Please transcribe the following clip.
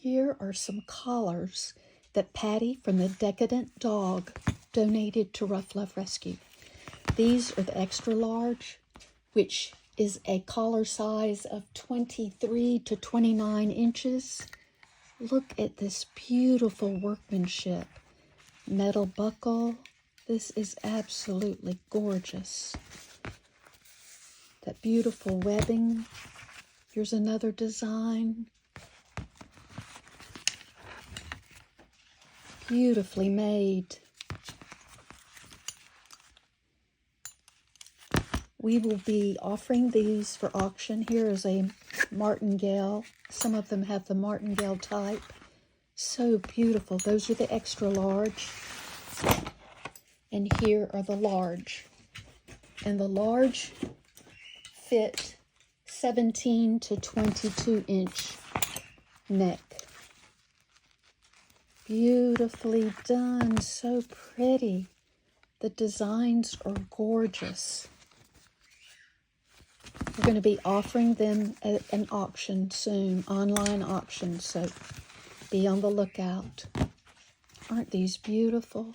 Here are some collars that Patty from the Decadent Dog donated to Ruff Love Rescue. These are the extra large, which is a collar size of 23 to 29 inches. Look at this beautiful workmanship. Metal buckle. This is absolutely gorgeous. That beautiful webbing. Here's another design. Beautifully made. We will be offering these for auction. Here is a martingale. Some of them have the martingale type. So beautiful. Those are the extra large. And here are the large. And the large fit 17 to 22 inch neck. Beautifully done. So pretty. The designs are gorgeous. We're going to be offering them at an auction soon, online auction, so be on the lookout. Aren't these beautiful?